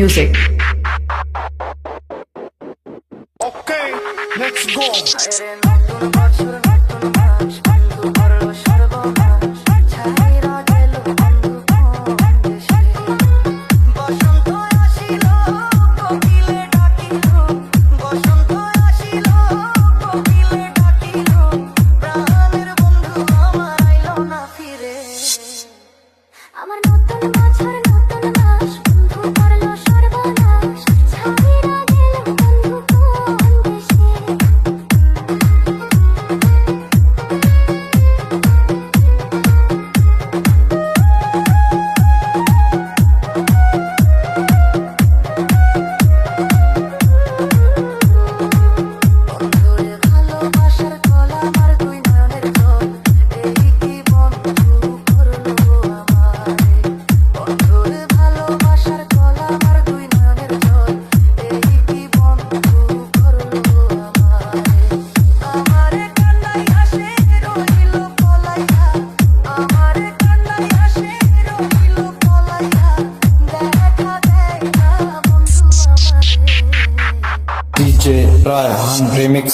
music. Okay, let's go. আমার নতুন বছর নতুন মাস বন্ধু করলো সর্বনাশ ছাড়িয়া গেল বন্ধু কোন দেশে বন্ধুরে ভালোবাসার কলা আমার দুই নয়নের জল এই কি বন্ধু করলো আমারে বন্ধুরে ভালোবাসার কলা আমার দুই নয়নের জল এই কি বন্ধু করলো আমারে কান্নাই আসে রহিল পলাইয়া আমারে কান্নাই আসে রহিল পলাইয়া দেখা দেয় না বন্ধু আমারে DJ Rayhan Remix